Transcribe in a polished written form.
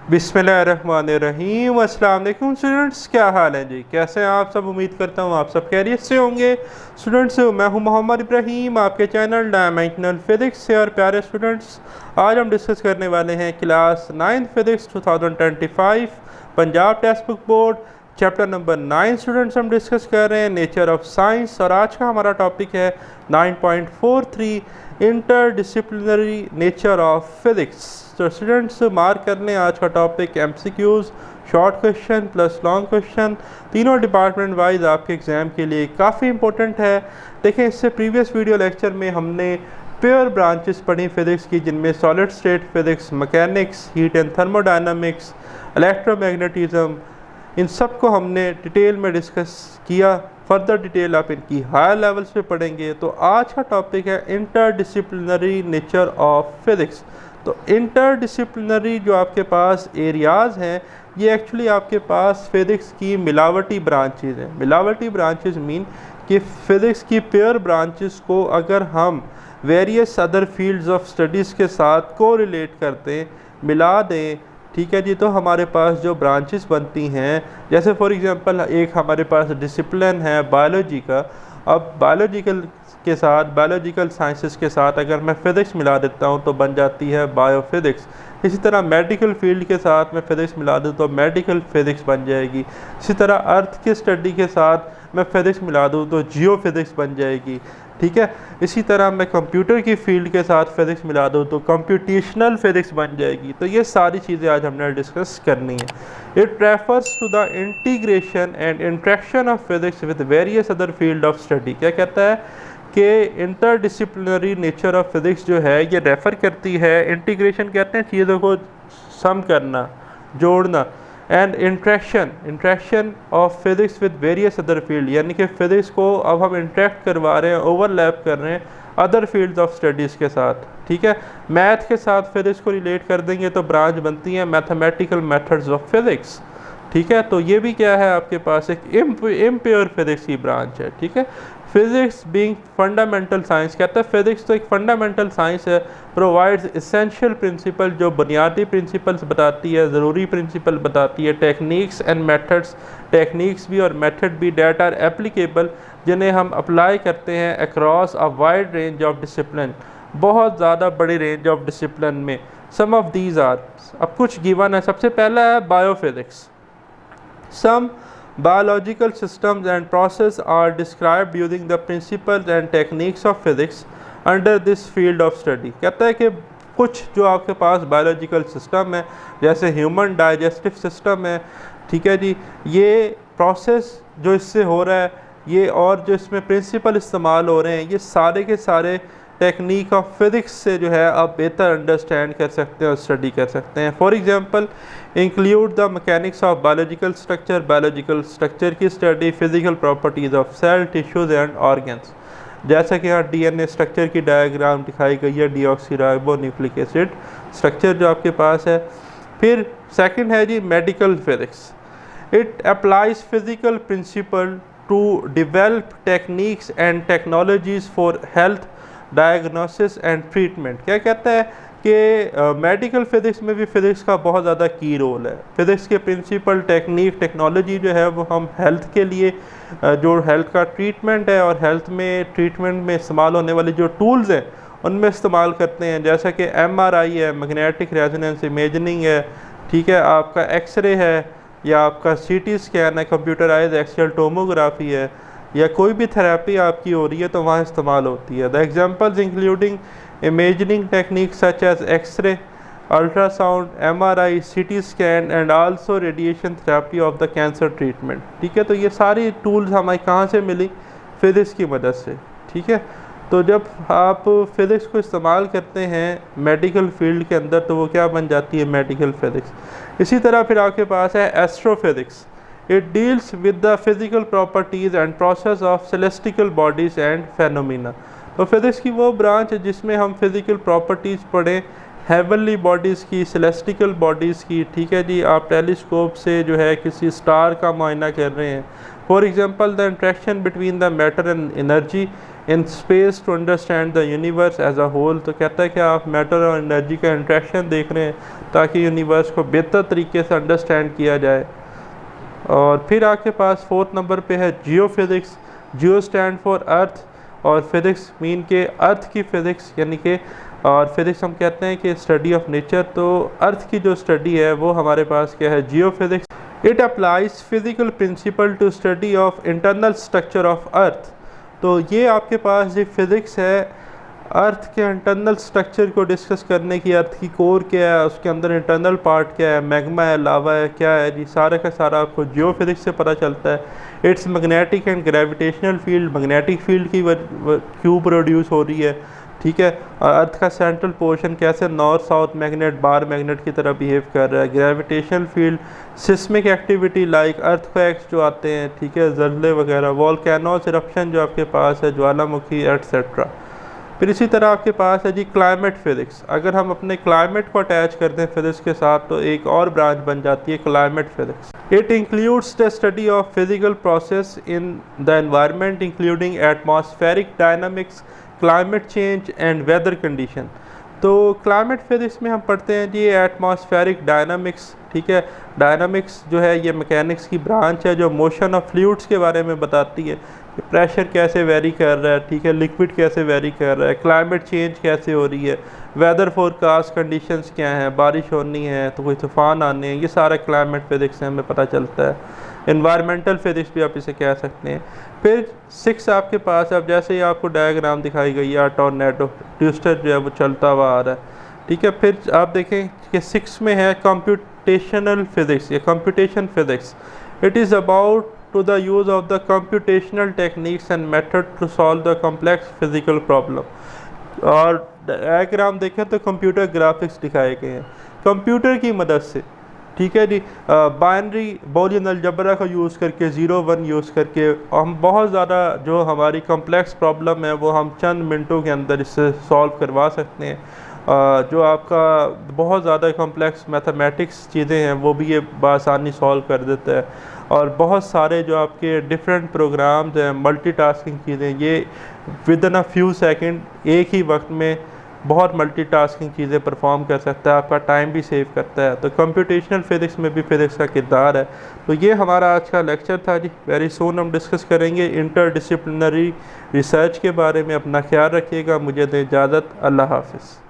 बिस्मिल्लाहिर्रहमानिर्रहीम। अस्सलाम वालेकुम स्टूडेंट्स, क्या हाल है जी? कैसे हैं आप सब? उम्मीद करता हूँ आप सब खैरियत से होंगे। स्टूडेंट्स, मैं हूँ मोहम्मद इब्राहीम, आपके चैनल डायमेंशनल फिज़िक्स से। और प्यारे स्टूडेंट्स, आज हम डिस्कस करने वाले हैं class 9 physics 2025 Punjab text book board chapter number 9। Students, हम डिस्कस कर रहे हैं नेचर ऑफ साइंस और आज का हमारा टॉपिक है 9.43 इंटरडिसिप्लिनरी नेचर ऑफ फिज़िक्स। तो स्टूडेंट्स, मार्क कर लें आज का topic MCQs, short question plus long question, तीनों डिपार्टमेंट वाइज आपके एग्ज़ाम के लिए काफ़ी इंपॉर्टेंट है। देखें, इससे प्रीवियस वीडियो लेक्चर में हमने पेयर ब्रांचेस पढ़ी फिज़िक्स की, जिनमें solid state physics, mechanics, heat and thermodynamics, electromagnetism, इन सब को हमने डिटेल में डिस्कस किया। फर्दर डिटेल आप इनकी हायर लेवल्स पे पढ़ेंगे। तो आज का टॉपिक है इंटरडिसिप्लिनरी नेचर ऑफ फिज़िक्स। तो इंटरडिसिप्लिनरी जो आपके पास एरियाज़ हैं, ये एक्चुअली आपके पास फिज़िक्स की मिलावटी ब्रांचेज़ हैं। मिलावटी ब्रांचेज़ मीन कि फ़िज़िक्स की पेयर ब्रांचेस को अगर हम various other fields of studies के साथ को रिलेट करते हैं, मिला दें, ठीक है जी, तो हमारे पास जो ब्रांचेस बनती हैं, जैसे फॉर एग्जांपल एक हमारे पास डिसिप्लिन है बायोलॉजी का। अब बायोलॉजिकल के साथ, बायोलॉजिकल साइंसेस के साथ अगर मैं फ़िज़िक्स मिला देता हूँ तो बन जाती है बायोफिज़िक्स। इसी तरह मेडिकल फील्ड के साथ मैं फ़िज़िक्स मिला दूँ तो मेडिकल फ़िज़िक्स बन जाएगी। इसी तरह अर्थ की स्टडी के साथ मैं फ़िज़िक्स मिला दूँ तो जियो फिज़िक्स बन जाएगी, ठीक है। इसी तरह मैं कंप्यूटर की फील्ड के साथ फ़िज़िक्स मिला दूँ तो कंप्यूटेशनल फ़िज़िक्स बन जाएगी। तो ये सारी चीज़ें आज हमने डिस्कस करनी है। It refers to the integration and interaction of physics with various other field of study. क्या कहता है कि इंटरडिसिप्लिनरी नेचर ऑफ फिज़िक्स जो है ये रेफ़र करती है, इंटीग्रेशन कहते हैं चीज़ों को सम करना, जोड़ना, and interaction of physics with various other field, यानी कि फ़िज़िक्स को अब हम इंट्रैक्ट करवा रहे हैं, ओवरलैप कर रहे हैं अदर फील्ड्स ऑफ स्टडीज़ के साथ, ठीक है। मैथ के साथ फिज़िक्स को रिलेट कर देंगे तो ब्रांच बनती है मैथमेटिकल मेथड्स ऑफ फिज़िक्स, ठीक है। तो ये भी क्या है, आपके पास एक इम्प्योर फिज़िक्स की ब्रांच है, ठीक है। फिज़िक्स बीइंग फंडामेंटल साइंस, कहता है फिज़िक्स तो एक फंडामेंटल साइंस है, प्रोवाइड्स इसेंशियल प्रिंसिपल, जो बुनियादी प्रिंसिपल्स बताती है, ज़रूरी प्रिंसिपल बताती है, टेक्निक्स एंड मेथड्स, टेक्निक्स भी और मेथड भी, डेट आर एप्लीकेबल, जिन्हें हम अप्लाई करते हैं across a wide range of discipline, बहुत ज़्यादा बड़ी रेंज ऑफ डिसिप्लिन में। सम ऑफ दीज आर, अब कुछ गिवन है। सबसे पहला है biophysics. Some biological systems and processes are described using the principles and techniques of physics under this field of study। कहता है कि कुछ जो आपके पास बायोलॉजिकल सिस्टम है, जैसे ह्यूमन डाइजेस्टिव सिस्टम है, ठीक है जी, ये प्रोसेस जो इससे हो रहा है, ये और जो इसमें प्रिंसिपल इस्तेमाल हो रहे हैं, ये सारे के सारे टेक्निक ऑफ फिज़िक्स से जो है आप बेहतर अंडरस्टैंड कर सकते हैं और स्टडी कर सकते हैं। For example, include the mechanics of biological structure, biological structure की study, physical properties of cell, tissues and organs, जैसा कि यहाँ डीएनए स्ट्रक्चर की डायग्राम दिखाई गई है, डीऑक्सीराइबोन्यूक्लिक एसिड स्ट्रक्चर जो आपके पास है। फिर सेकंड है जी medical physics. It applies physical principle to develop techniques and technologies for health diagnosis and treatment. क्या कहता है कि मेडिकल फिज़िक्स में भी फ़िज़िक्स का बहुत ज़्यादा की रोल है। फ़िज़िक्स के प्रिंसिपल, टेक्निक, टेक्नोलॉजी जो है वो हम हेल्थ के लिए, जो हेल्थ का ट्रीटमेंट है और हेल्थ में ट्रीटमेंट में इस्तेमाल होने वाले जो टूल्स हैं उनमें इस्तेमाल करते हैं, जैसा कि एमआरआई है, मैग्नेटिक रेजोनेंस इमेजिंग है, ठीक है, आपका एक्सरे है, या आपका सीटी स्कैन है, कंप्यूटराइज एक्सियल टोमोग्राफी है, या कोई भी थेरेपी आपकी हो रही है तो वहाँ इस्तेमाल होती है। The examples including imaging technique such as X ray, ultrasound, MRI, CT scan and also radiation therapy of the cancer treatment, ठीक है। तो ये सारी टूल्स हमें कहाँ से मिली? फिज़िक्स की मदद से, ठीक है। तो जब आप फिज़िक्स को इस्तेमाल करते हैं मेडिकल फील्ड के अंदर तो वो क्या बन जाती है? Medical physics. इसी तरह फिर आपके पास है astrophysics. It deals with the physical properties and process of celestial bodies and phenomena। तो फिज़िक्स की वो ब्रांच है जिसमें हम फिज़िकल प्रॉपर्टीज़ पढ़ें, हेवनली बॉडीज़ की, सेलेस्टिकल बॉडीज़ की, ठीक है जी। आप टेलीस्कोप से जो है किसी स्टार का मुआयना कर रहे हैं। For example the interaction between the matter and energy in space to understand the universe as a whole. तो कहता है कि आप मैटर और एनर्जी का इंट्रैक्शन देख रहे हैं ताकि यूनिवर्स को बेहतर तरीके से अंडरस्टैंड किया जाए। और फिर आपके पास 4th नंबर पे है geophysics. Geo stand for earth और फिज़िक्स मीन के अर्थ की फ़िज़िक्स, यानी कि और फिज़िक्स हम कहते हैं कि स्टडी ऑफ नेचर। तो अर्थ की जो स्टडी है वो हमारे पास क्या है, geophysics. It applies physical principle to study of internal structure of earth. तो ये आपके पास जो फिज़िक्स है अर्थ के इंटरनल स्ट्रक्चर को डिस्कस करने की, अर्थ की कोर क्या है, उसके अंदर इंटरनल पार्ट क्या है, मैग्मा है, लावा है, क्या है जी, सारा का सारा आपको जियो फिज़िक्स से पता चलता है। It's magnetic and gravitational field, magnetic field की क्यों प्रोड्यूस हो रही है, ठीक है। और अर्थ का सेंट्रल पोर्शन कैसे north south magnet, bar magnet की तरह बिहेव कर रहा है। Gravitational field, seismic activity like earthquakes जो आते हैं, ठीक है, ज़लज़ले वगैरह, वोल्केनोस इरप्शन जो आपके पास है, ज्वालामुखी एटसेट्रा। फिर इसी तरह आपके पास है जी क्लाइमेट फिज़िक्स। अगर हम अपने क्लाइमेट को अटैच कर दें फिज़िक्स के साथ तो एक और ब्रांच बन जाती है climate physics. It includes the study of physical process in the environment including atmospheric dynamics, climate change and weather condition. तो क्लाइमेट फिज़िक्स में हम पढ़ते हैं जी एटमॉस्फेरिक डायनामिक्स, ठीक है। डायनामिक्स जो है ये मैकेनिक्स की ब्रांच है जो मोशन ऑफ फ्लूइड्स के बारे में बताती है कि प्रेशर कैसे वेरी कर रहा है, ठीक है, लिक्विड कैसे वेरी कर रहा है, क्लाइमेट चेंज कैसे हो रही है, वेदर फोरकास्ट कंडीशंस क्या हैं, बारिश होनी है तो कोई तूफ़ान आने हैं, ये सारा क्लाइमेट फिज़िक्स से हमें पता चलता है। इन्वायरमेंटल फिज़िक्स भी आप इसे कह सकते हैं। फिर 6 आपके पास, अब जैसे ही आपको डायग्राम दिखाई गई है टॉर्नेडो ट्विस्टर जो है वो चलता हुआ आ रहा है, ठीक है। फिर आप देखें कि 6 में है कंप्यूटेशनल फिज़िक्स या computation physics. It is about to the use of the computational techniques and method to solve the complex physical problem। और डायग्राम देखें तो कंप्यूटर ग्राफिक्स दिखाए गए हैं कंप्यूटर की मदद से, ठीक है जी। बाइनरी बूलियन अलजबरा का यूज़ करके, 0-1 यूज़ करके हम बहुत ज़्यादा जो हमारी कम्प्लेक्स प्रॉब्लम है वो हम चंद मिनटों के अंदर इससे सॉल्व करवा सकते हैं। जो आपका बहुत ज़्यादा कम्प्लेक्स मैथमेटिक्स चीज़ें हैं वो भी ये बआसानी सॉल्व कर देता है। और बहुत सारे जो आपके डिफरेंट प्रोग्राम्स हैं, मल्टीटास्किंग चीज़ें, ये विदिन अ फ्यू सेकंड एक ही वक्त में बहुत मल्टीटास्किंग चीज़ें परफॉर्म कर सकता है, आपका टाइम भी सेव करता है। तो कंप्यूटेशनल फिज़िक्स में भी फिज़िक्स का किरदार है। तो ये हमारा आज का लेक्चर था जी। वेरी सून हम डिस्कस करेंगे इंटरडिसिप्लिनरी रिसर्च के बारे में। अपना ख्याल रखिएगा। मुझे दें इजाज़त। अल्लाह हाफ़िज़।